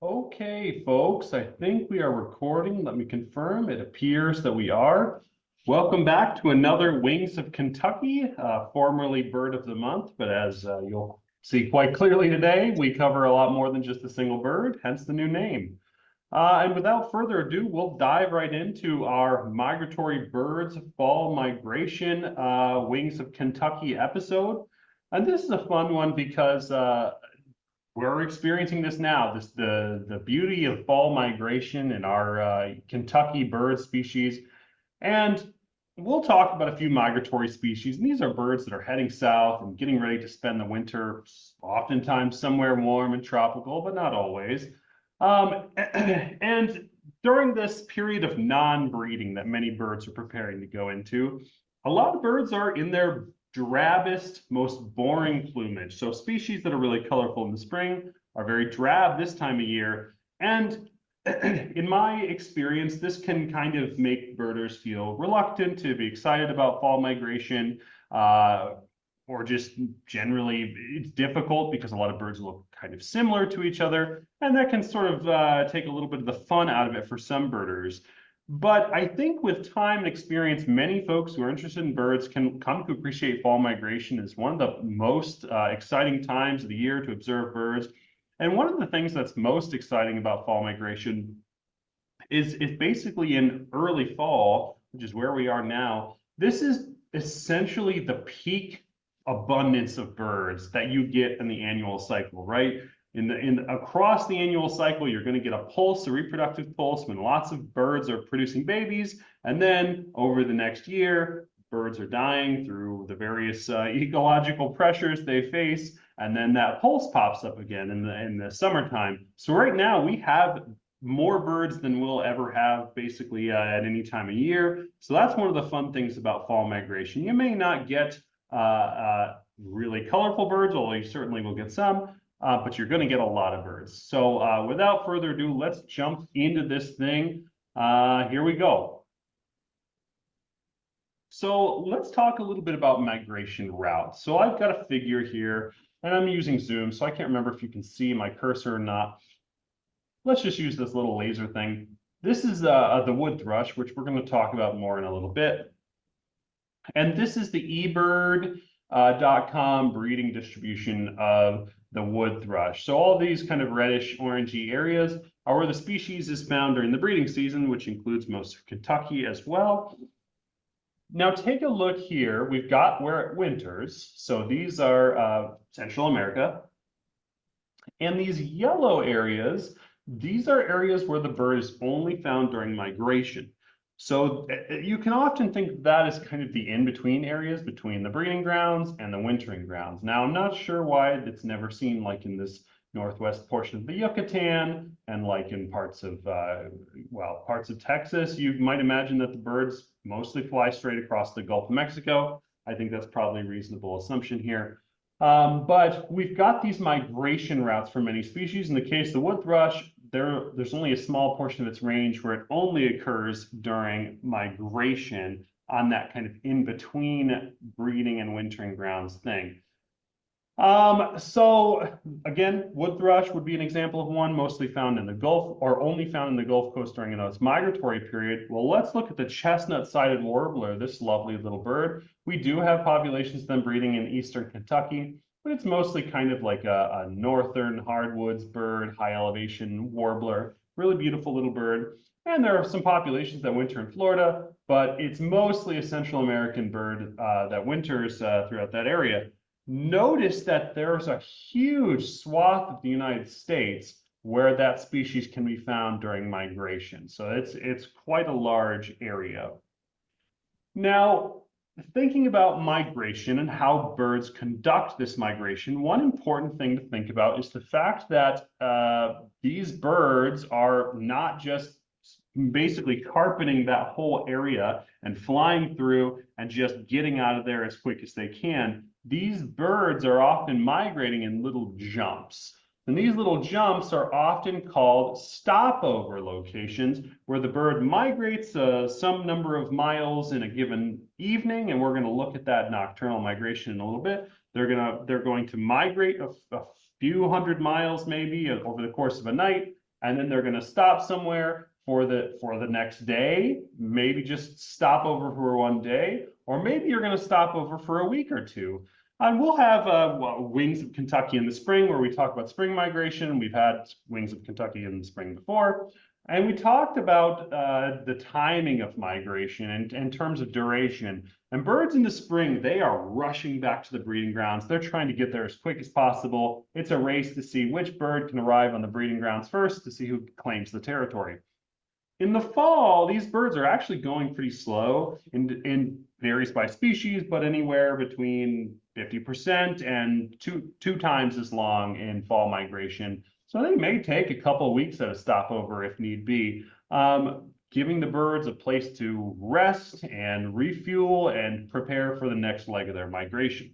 Okay, folks, I think we are recording. Let me confirm. It appears that we are. Welcome back to another Wings of Kentucky, formerly Bird of the Month, but as you'll see quite clearly today, we cover a lot more than just a single bird, hence the new name. And without further ado, we'll dive right into our migratory birds fall migration Wings of Kentucky episode. And this is a fun one because we're experiencing this now. The beauty of fall migration in our Kentucky bird species, and we'll talk about a few migratory species. And these are birds that are heading south and getting ready to spend the winter, oftentimes somewhere warm and tropical, but not always. And during this period of non-breeding that many birds are preparing to go into, a lot of birds are in their drabbest, most boring plumage. So species that are really colorful in the spring are very drab this time of year. And in my experience, this can kind of make birders feel reluctant to be excited about fall migration, or just generally it's difficult because a lot of birds look kind of similar to each other, and that can sort of take a little bit of the fun out of it for some birders. But I think with time and experience, many folks who are interested in birds can come to appreciate fall migration as one of the most exciting times of the year to observe birds. And one of the things that's most exciting about fall migration is basically in early fall, which is where we are now. This is essentially the peak abundance of birds that you get in the annual cycle, right? Across the annual cycle, you're going to get a pulse, a reproductive pulse, when lots of birds are producing babies, and then over the next year, birds are dying through the various ecological pressures they face, and then that pulse pops up again in the summertime. So right now we have more birds than we'll ever have basically at any time of year. So that's one of the fun things about fall migration. You may not get really colorful birds, although you certainly will get some, but you're going to get a lot of birds. So without further ado, let's jump into this thing. Here we go. So let's talk a little bit about migration routes. So I've got a figure here, and I'm using Zoom, so I can't remember if you can see my cursor or not. Let's just use this little laser thing. This is the wood thrush, which we're going to talk about more in a little bit. And this is the eBird.com breeding distribution of the wood thrush. So all these kind of reddish orangey areas are where the species is found during the breeding season, which includes most of Kentucky as well. Now take a look here. We've got where it winters. So these are Central America. And these yellow areas, these are areas where the bird is only found during migration. So you can often think that is kind of the in-between areas between the breeding grounds and the wintering grounds. Now, I'm not sure why it's never seen like in this northwest portion of the Yucatan and like in parts of, parts of Texas. You might imagine that the birds mostly fly straight across the Gulf of Mexico. I think that's probably a reasonable assumption here. But we've got these migration routes for many species. In the case of the wood thrush, there's only a small portion of its range where it only occurs during migration on that kind of in-between breeding and wintering grounds thing. So again, wood thrush would be an example of one mostly found in the Gulf or only found in the Gulf Coast during its migratory period. Well, let's look at the chestnut-sided warbler, this lovely little bird. We do have populations of them breeding in eastern Kentucky, but it's mostly kind of like a northern hardwoods bird, high elevation warbler, really beautiful little bird. And there are some populations that winter in Florida, but it's mostly a Central American bird that winters throughout that area. Notice that there's a huge swath of the United States where that species can be found during migration. So it's quite a large area. Now, thinking about migration and how birds conduct this migration, one important thing to think about is the fact that these birds are not just basically carpeting that whole area and flying through and just getting out of there as quick as they can. These birds are often migrating in little jumps. And these little jumps are often called stopover locations, where the bird migrates some number of miles in a given evening, and we're going to look at that nocturnal migration in a little bit. They're going to migrate a few hundred miles maybe over the course of a night, and then they're going to stop somewhere for the next day, maybe just stop over for one day, or maybe you're going to stop over for a week or two. And we'll have Wings of Kentucky in the spring, where we talk about spring migration. We've had Wings of Kentucky in the spring before. And we talked about the timing of migration and in terms of duration. And birds in the spring, they are rushing back to the breeding grounds. They're trying to get there as quick as possible. It's a race to see which bird can arrive on the breeding grounds first to see who claims the territory. In the fall, these birds are actually going pretty slow, and varies by species, but anywhere between 50% and two times as long in fall migration. So they may take a couple of weeks at a stopover if need be, giving the birds a place to rest and refuel and prepare for the next leg of their migration.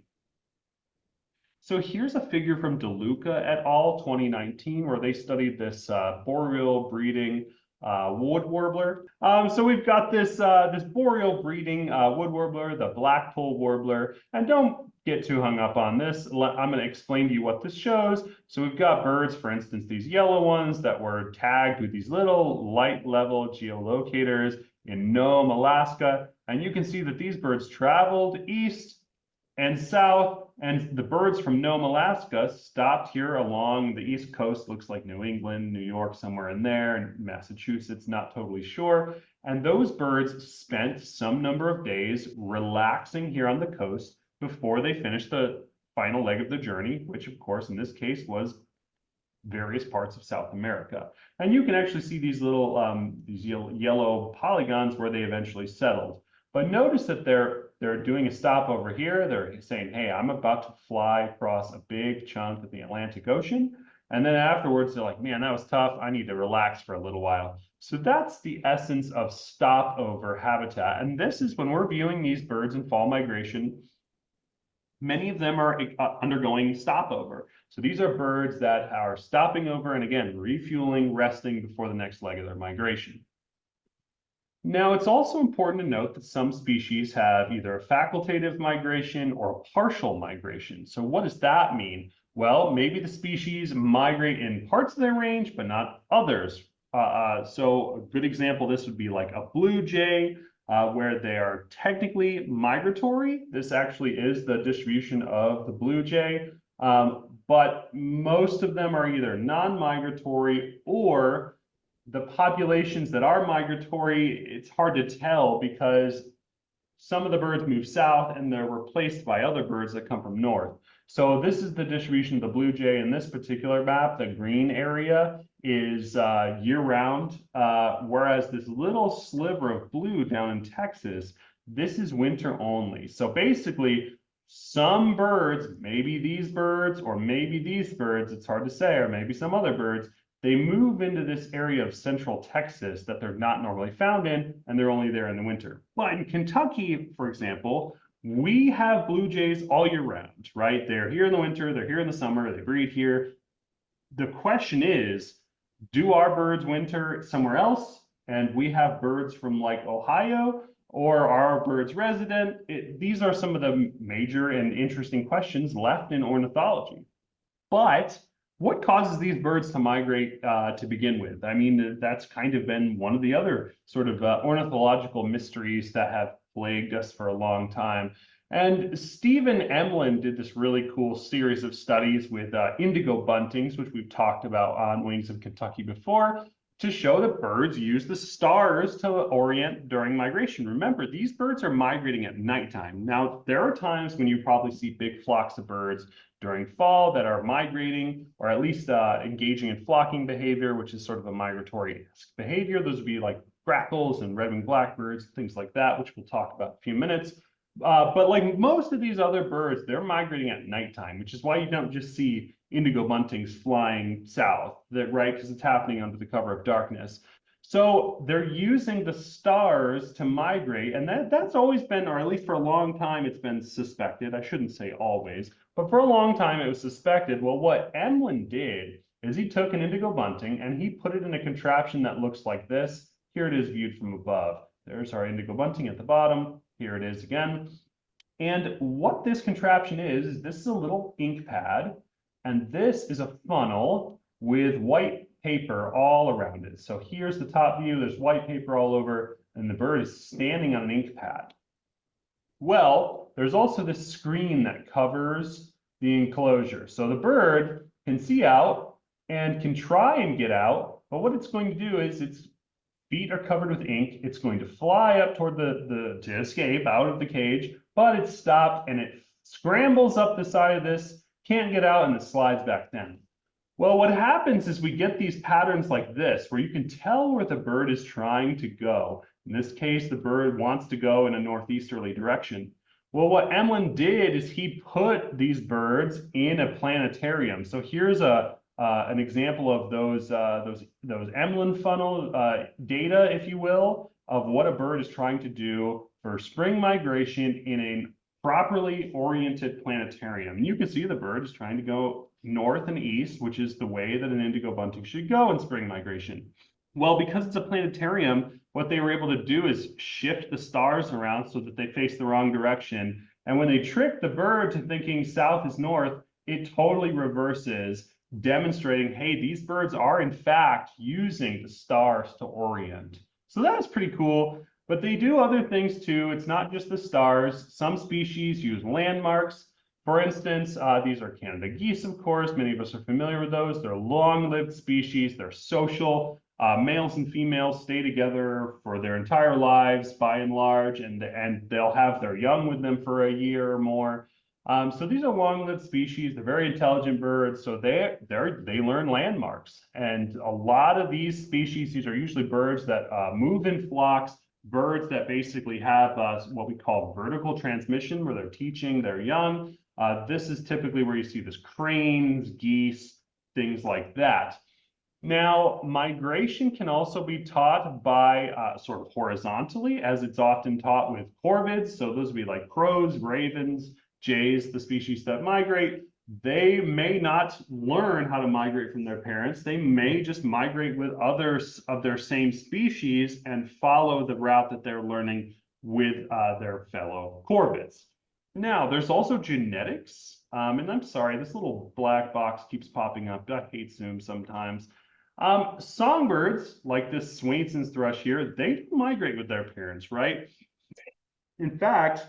So here's a figure from DeLuca et al. 2019, where they studied this boreal breeding wood warbler. So we've got this boreal breeding wood warbler, the black-polled warbler, and don't get too hung up on this. I'm going to explain to you what this shows. So we've got birds, for instance, these yellow ones that were tagged with these little light level geolocators in Nome, Alaska, and you can see that these birds traveled east and south, and the birds from Nome, Alaska stopped here along the East Coast, looks like New England, New York, somewhere in there, and Massachusetts, not totally sure. And those birds spent some number of days relaxing here on the coast before they finished the final leg of the journey, which of course in this case was various parts of South America. And you can actually see these little these yellow polygons where they eventually settled. But notice that they're doing a stop over here. They're saying, hey, I'm about to fly across a big chunk of the Atlantic Ocean. And then afterwards, they're like, man, that was tough. I need to relax for a little while. So that's the essence of stopover habitat. And this is when we're viewing these birds in fall migration, many of them are undergoing stopover. So these are birds that are stopping over and again, refueling, resting before the next leg of their migration. Now, it's also important to note that some species have either a facultative migration or a partial migration. So what does that mean? Well, maybe the species migrate in parts of their range, but not others. So a good example of this would be like a blue jay, where they are technically migratory. This actually is the distribution of the blue jay, but most of them are either non-migratory or the populations that are migratory, it's hard to tell because some of the birds move south and they're replaced by other birds that come from north. So this is the distribution of the blue jay in this particular map. The green area is year-round, whereas this little sliver of blue down in Texas, this is winter only. So basically, some birds, maybe these birds or maybe these birds, it's hard to say, or maybe some other birds, they move into this area of central Texas that they're not normally found in, and they're only there in the winter. But in Kentucky, for example, we have blue jays all year round, right? They're here in the winter, they're here in the summer, they breed here. The question is, do our birds winter somewhere else? And we have birds from like Ohio, or are our birds resident? These are some of the major and interesting questions left in ornithology. But what causes these birds to migrate to begin with? I mean, that's kind of been one of the other sort of ornithological mysteries that have plagued us for a long time. And Stephen Emlin did this really cool series of studies with indigo buntings, which we've talked about on Wings of Kentucky before, to show that birds use the stars to orient during migration. Remember, these birds are migrating at nighttime. Now, there are times when you probably see big flocks of birds during fall that are migrating, or at least engaging in flocking behavior, which is sort of a migratory behavior. Those would be like grackles and red-winged blackbirds, things like that, which we'll talk about in a few minutes. But like most of these other birds, they're migrating at nighttime, which is why you don't just see indigo buntings flying south, right? Because it's happening under the cover of darkness. So they're using the stars to migrate, and that's always been, or at least for a long time, it's been suspected. I shouldn't say always, but for a long time it was suspected. Well, what Emlin did is he took an indigo bunting and he put it in a contraption that looks like this. Here it is viewed from above. There's our indigo bunting at the bottom. Here it is again. And what this contraption is this is a little ink pad, and this is a funnel with white paper all around it. So here's the top view, there's white paper all over, and the bird is standing on an ink pad. Well, there's also this screen that covers the enclosure. So the bird can see out and can try and get out, but what it's going to do is its feet are covered with ink. It's going to fly up toward to escape out of the cage, but it's stopped and it scrambles up the side of this, can't get out, and it slides back down. Well, what happens is we get these patterns like this, where you can tell where the bird is trying to go. In this case, the bird wants to go in a northeasterly direction. Well, what Emlyn did is he put these birds in a planetarium. So here's an example of those Emlyn funnel data, if you will, of what a bird is trying to do for spring migration in a properly oriented planetarium. And you can see the bird is trying to go north and east, which is the way that an indigo bunting should go in spring migration. Well, because it's a planetarium, what they were able to do is shift the stars around so that they face the wrong direction. And when they trick the bird to thinking south is north, it totally reverses, demonstrating, hey, these birds are in fact using the stars to orient. So that's pretty cool. But they do other things too. It's not just the stars. Some species use landmarks. For instance, these are Canada geese, of course. Many of us are familiar with those. They're long-lived species. They're social. Males and females stay together for their entire lives, by and large, and they'll have their young with them for a year or more. So these are long-lived species. They're very intelligent birds. So they learn landmarks. And a lot of these species, these are usually birds that move in flocks, birds that basically have what we call vertical transmission, where they're teaching their young. This is typically where you see this cranes, geese, things like that. Now, migration can also be taught by sort of horizontally, as it's often taught with corvids. So those would be like crows, ravens, jays, the species that migrate. They may not learn how to migrate from their parents. They may just migrate with others of their same species and follow the route that they're learning with their fellow corvids. Now, there's also genetics. And I'm sorry, this little black box keeps popping up. I hate Zoom sometimes. Songbirds, like this Swainson's thrush here, they do migrate with their parents, right? In fact,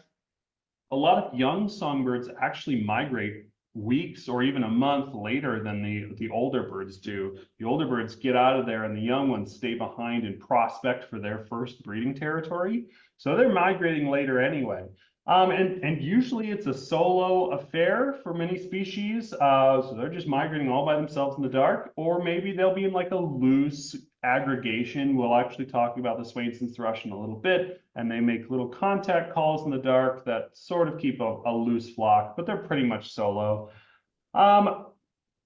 a lot of young songbirds actually migrate weeks or even a month later than the older birds do. The older birds get out of there and the young ones stay behind and prospect for their first breeding territory. So they're migrating later anyway. And usually it's a solo affair for many species. So they're just migrating all by themselves in the dark, or maybe they'll be in like a loose aggregation. We'll actually talk about the Swainson's thrush in a little bit, and they make little contact calls in the dark that sort of keep a loose flock, but they're pretty much solo.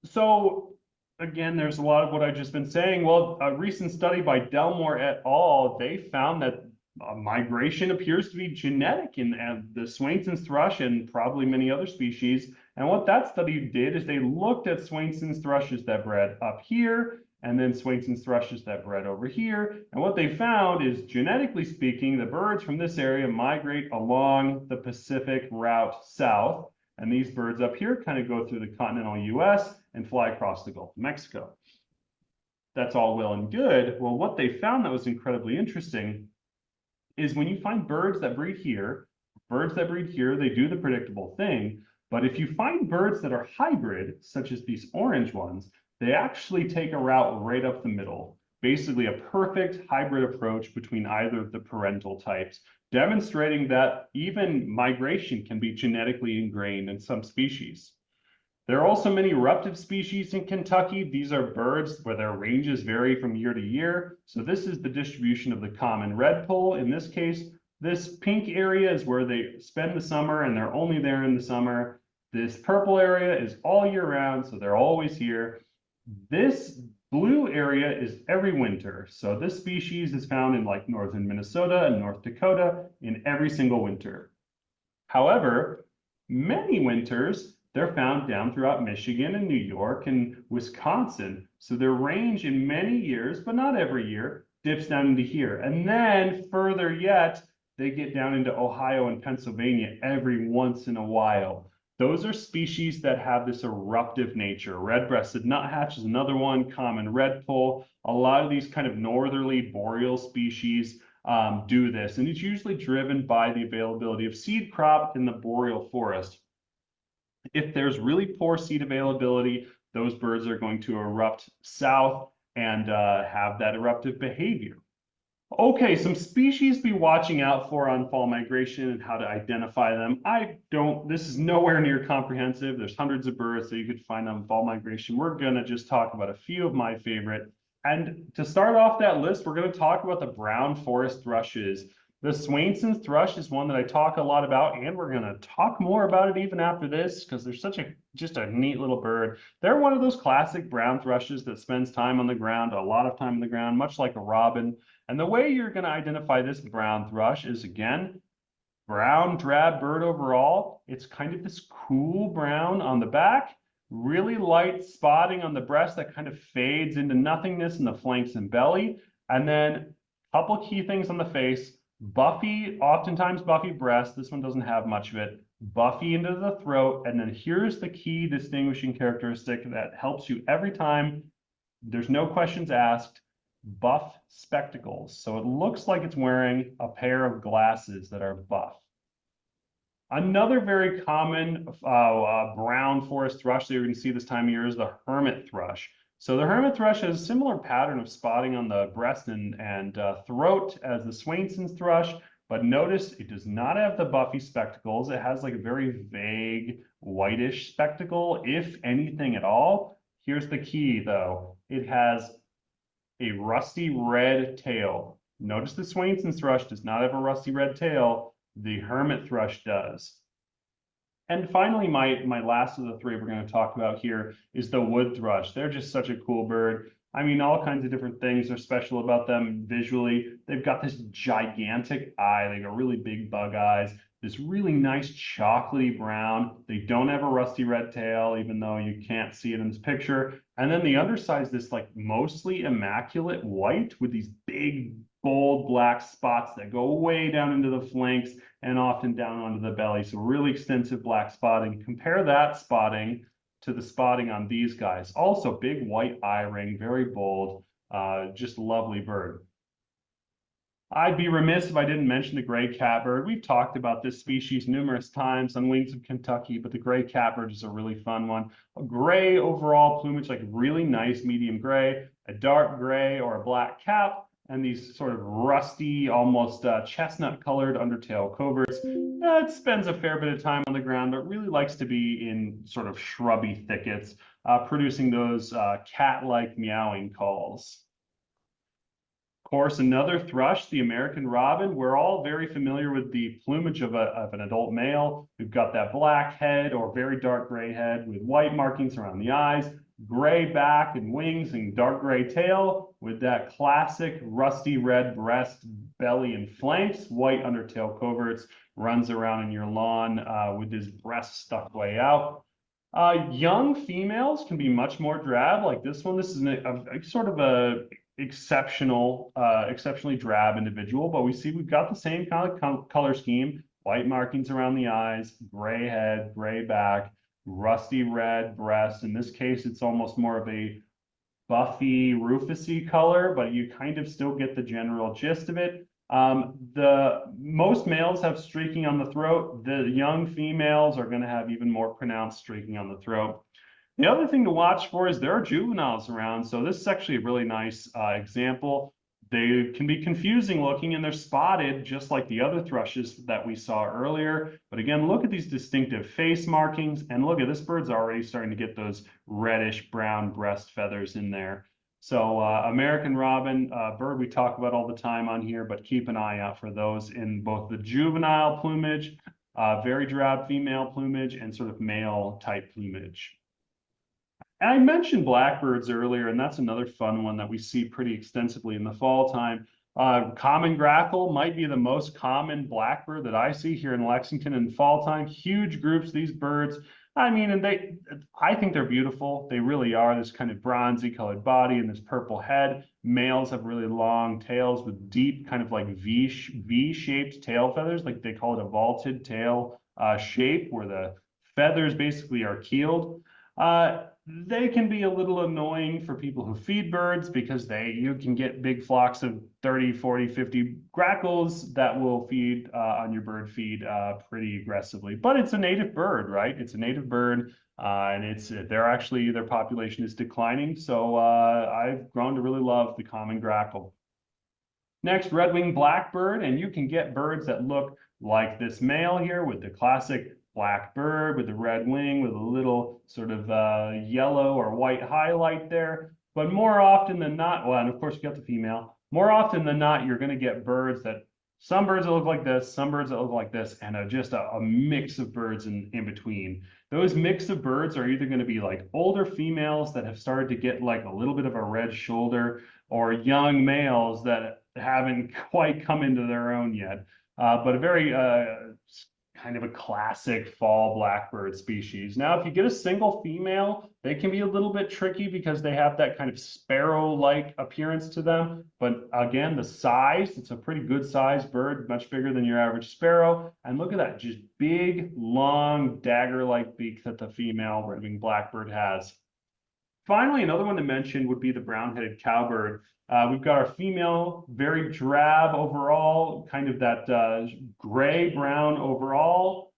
So again, there's a lot of what I've just been saying. Well, a recent study by Delmore et al., they found that migration appears to be genetic in the Swainson's thrush and probably many other species. And what that study did is they looked at Swainson's thrushes that bred up here and then Swainson's thrushes that bred over here. And what they found is, genetically speaking, the birds from this area migrate along the Pacific route south. And these birds up here kind of go through the continental US and fly across the Gulf of Mexico. That's all well and good. Well, what they found that was incredibly interesting is when you find birds that breed here, they do the predictable thing. But if you find birds that are hybrid, such as these orange ones, they actually take a route right up the middle, basically a perfect hybrid approach between either of the parental types, demonstrating that even migration can be genetically ingrained in some species. There are also many eruptive species in Kentucky. These are birds where their ranges vary from year to year. So this is the distribution of the common redpoll. In this case, this pink area is where they spend the summer and they're only there in the summer. This purple area is all year round, so they're always here. This blue area is every winter. So this species is found in like northern Minnesota and North Dakota in every single winter. However, many winters, they're found down throughout Michigan and New York and Wisconsin. So their range in many years, but not every year, dips down into here. And then further yet, they get down into Ohio and Pennsylvania every once in a while. Those are species that have this eruptive nature. Red-breasted nuthatch is another one, common redpoll. A lot of these kind of northerly boreal species do this, and it's usually driven by the availability of seed crop in the boreal forest. If there's really poor seed availability, those birds are going to erupt south and have that eruptive behavior. Okay, some species to be watching out for on fall migration and how to identify them. This is nowhere near comprehensive. There's hundreds of birds that you could find on fall migration. We're gonna just talk about a few of my favorite. And to start off that list, we're gonna talk about the brown forest thrushes. The Swainson's thrush is one that I talk a lot about, and we're gonna talk more about it even after this because they're just a neat little bird. They're one of those classic brown thrushes that spends time on the ground, a lot of time on the ground, much like a robin. And the way you're going to identify this brown thrush is, again, brown drab bird overall. It's kind of this cool brown on the back, really light spotting on the breast that kind of fades into nothingness in the flanks and belly. And then a couple key things on the face, buffy, oftentimes buffy breast. This one doesn't have much of it. Buffy into the throat. And then here's the key distinguishing characteristic that helps you every time. There's no questions asked. Buff spectacles. So it looks like it's wearing a pair of glasses that are buff. Another very common brown forest thrush that you're going to see this time of year is the hermit thrush. So the hermit thrush has a similar pattern of spotting on the breast and throat as the Swainson's thrush, but notice it does not have the buffy spectacles. It has like a very vague whitish spectacle, if anything at all. Here's the key though. It has a rusty red tail. Notice the Swainson's thrush does not have a rusty red tail. The hermit thrush does. And finally, my last of the three we're going to talk about here is the wood thrush. They're just such a cool bird. I mean, all kinds of different things are special about them visually. They've got this gigantic eye. They got really big bug eyes, this really nice chocolatey brown. They don't have a rusty red tail, even though you can't see it in this picture. And then the underside is this like mostly immaculate white with these big, bold black spots that go way down into the flanks and often down onto the belly. So really extensive black spotting. Compare that spotting to the spotting on these guys. Also big white eye ring, very bold, just lovely bird. I'd be remiss if I didn't mention the gray catbird. We've talked about this species numerous times on Wings of Kentucky, but the gray catbird is a really fun one. A gray overall plumage, like really nice medium gray, a dark gray or a black cap, and these sort of rusty, almost chestnut colored undertail coverts. It spends a fair bit of time on the ground, but really likes to be in sort of shrubby thickets, producing those cat-like meowing calls. Of course, another thrush, the American robin. We're all very familiar with the plumage of an adult male. We've got that black head or very dark gray head with white markings around the eyes, gray back and wings, and dark gray tail with that classic rusty red breast, belly, and flanks, white undertail coverts, runs around in your lawn with his breast stuck way out. Young females can be much more drab, like this one. This is a sort of a exceptionally drab individual, but we've got the same kind of color scheme, white markings around the eyes, gray head, gray back, rusty red breast. In this case, it's almost more of a buffy, rufusy color, but you kind of still get the general gist of it. Most males have streaking on the throat. The young females are going to have even more pronounced streaking on the throat. The other thing to watch for is there are juveniles around. So this is actually a really nice example. They can be confusing looking and they're spotted just like the other thrushes that we saw earlier. But again, look at these distinctive face markings and look at this bird's already starting to get those reddish brown breast feathers in there. So American robin, bird we talk about all the time on here, but keep an eye out for those in both the juvenile plumage, very drab female plumage, and sort of male type plumage. And I mentioned blackbirds earlier, and that's another fun one that we see pretty extensively in the fall time. Common grackle might be the most common blackbird that I see here in Lexington in fall time. Huge groups, these birds. I mean, I think they're beautiful. They really are. This kind of bronzy colored body and this purple head. Males have really long tails with deep kind of like V-shaped tail feathers. Like they call it a vaulted tail shape where the feathers basically are keeled. They can be a little annoying for people who feed birds because you can get big flocks of 30, 40, 50 grackles that will feed on your bird feed pretty aggressively. But it's a native bird, right? It's a native bird, and their population is declining. So I've grown to really love the common grackle. Next, red-winged blackbird, and you can get birds that look like this male here with the classic black bird with the red wing with a little sort of yellow or white highlight there. But more often than not, well, and of course you got the female, more often than not, you're going to get birds that, some birds that look like this, some birds that look like this, and just a mix of birds in between. Those mix of birds are either going to be like older females that have started to get like a little bit of a red shoulder, or young males that haven't quite come into their own yet. But a very kind of a classic fall blackbird species. Now, if you get a single female, they can be a little bit tricky because they have that kind of sparrow-like appearance to them. But again, the size, it's a pretty good sized bird, much bigger than your average sparrow. And look at that, just big, long, dagger-like beak that the female red-winged blackbird has. Finally, another one to mention would be the brown-headed cowbird. We've got our female, very drab overall, kind of that gray-brown overall,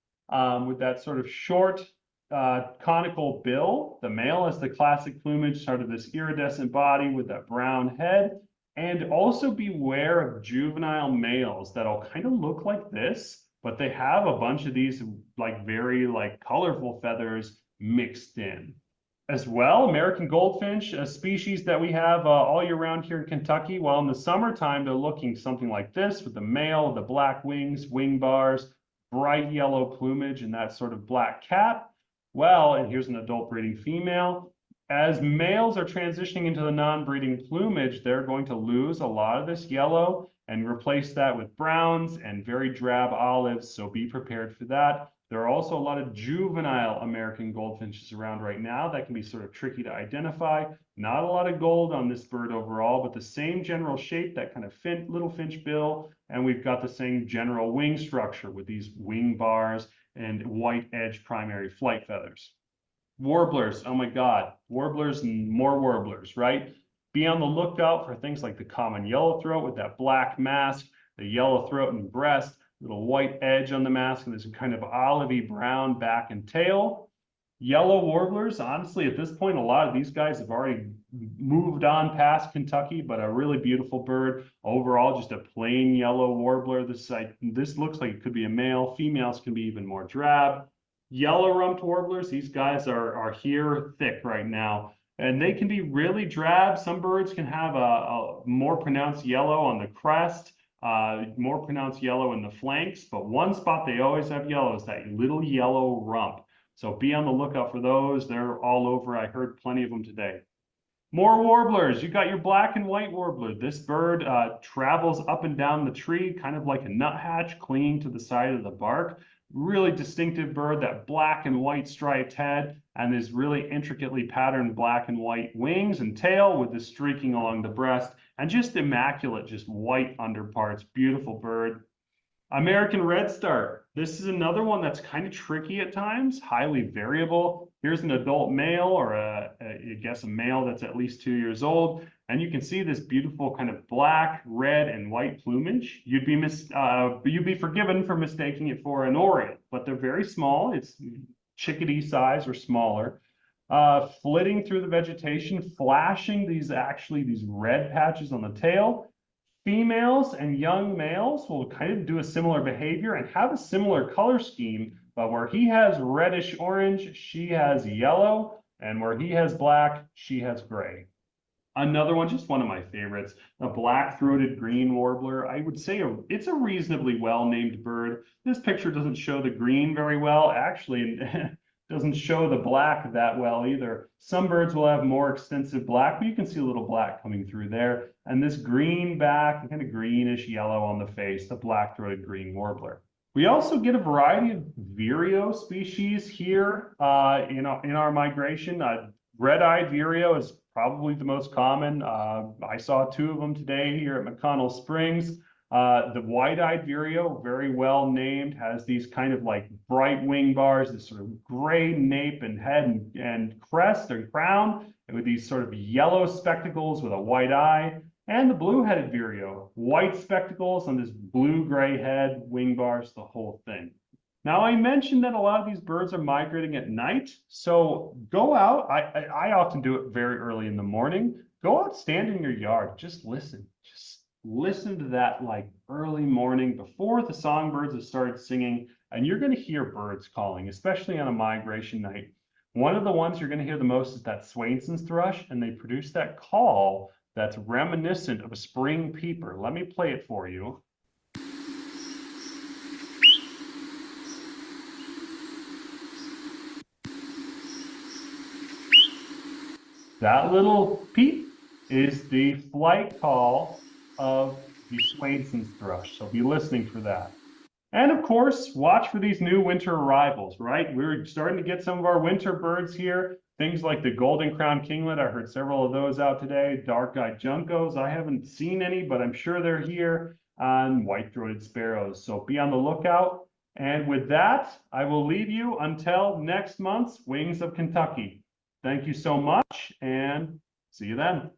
with that sort of short conical bill. The male has the classic plumage, sort of this iridescent body with that brown head. And also beware of juvenile males that'll kind of look like this, but they have a bunch of these like very like colorful feathers mixed in. As well, American goldfinch, a species that we have all year round here in Kentucky. While in the summertime, they're looking something like this with the male, the black wings, wing bars, bright yellow plumage, and that sort of black cap. Well, and here's an adult breeding female. As males are transitioning into the non-breeding plumage, they're going to lose a lot of this yellow and replace that with browns and very drab olives, so be prepared for that. There are also a lot of juvenile American goldfinches around right now that can be sort of tricky to identify. Not a lot of gold on this bird overall, but the same general shape, that kind of little finch bill, and we've got the same general wing structure with these wing bars and white edge primary flight feathers. Warblers, oh my God, warblers and more warblers, right? Be on the lookout for things like the common yellowthroat with that black mask, the yellow throat and breast, little white edge on the mask, and this kind of olivey brown back and tail. Yellow warblers, honestly, at this point, a lot of these guys have already moved on past Kentucky, but a really beautiful bird. Overall, just a plain yellow warbler. This looks like it could be a male. Females can be even more drab. Yellow-rumped warblers, these guys are here thick right now. And they can be really drab. Some birds can have a more pronounced yellow on the crest, more pronounced yellow in the flanks, but one spot they always have yellow is that little yellow rump. So be on the lookout for those. They're all over. I heard plenty of them today. More warblers. You got your black and white warbler. This bird travels up and down the tree, kind of like a nuthatch, clinging to the side of the bark. Really distinctive bird, that black and white striped head and this really intricately patterned black and white wings and tail with the streaking along the breast and just immaculate, just white underparts. Beautiful bird. American redstart. This is another one that's kind of tricky at times, highly variable. Here's an adult male, or I guess a male that's at least 2 years old, and you can see this beautiful kind of black, red, and white plumage. You'd be forgiven for mistaking it for an orient, but they're very small. It's chickadee size or smaller. Flitting through the vegetation, flashing these red patches on the tail. Females and young males will kind of do a similar behavior and have a similar color scheme, but where he has reddish orange, she has yellow, and where he has black, she has gray. Another one, just one of my favorites, a black-throated green warbler. I would say it's a reasonably well-named bird. This picture doesn't show the green very well. Actually, doesn't show the black that well either. Some birds will have more extensive black, but you can see a little black coming through there. And this green back, kind of greenish yellow on the face, the black-throated green warbler. We also get a variety of vireo species here in our migration. Red-eyed vireo is probably the most common. I saw 2 of them today here at McConnell Springs. The white-eyed vireo, very well named, has these kind of like bright wing bars, this sort of gray nape and head and crest and crown, and with these sort of yellow spectacles with a white eye. And the blue-headed vireo, white spectacles on this blue-gray head, wing bars, the whole thing. Now, I mentioned that a lot of these birds are migrating at night, so go out. I often do it very early in the morning. Go out, stand in your yard, just listen. Just listen to that like early morning before the songbirds have started singing, and you're going to hear birds calling, especially on a migration night. One of the ones you're going to hear the most is that Swainson's thrush, and they produce that call that's reminiscent of a spring peeper. Let me play it for you. That little peep is the flight call of the Swainson's thrush. So be listening for that. And of course, watch for these new winter arrivals, right? We're starting to get some of our winter birds here. Things like the golden crowned kinglet. I heard several of those out today. Dark-eyed juncos. I haven't seen any, but I'm sure they're here. And white-throated sparrows. So be on the lookout. And with that, I will leave you until next month's Wings of Kentucky. Thank you so much, and see you then.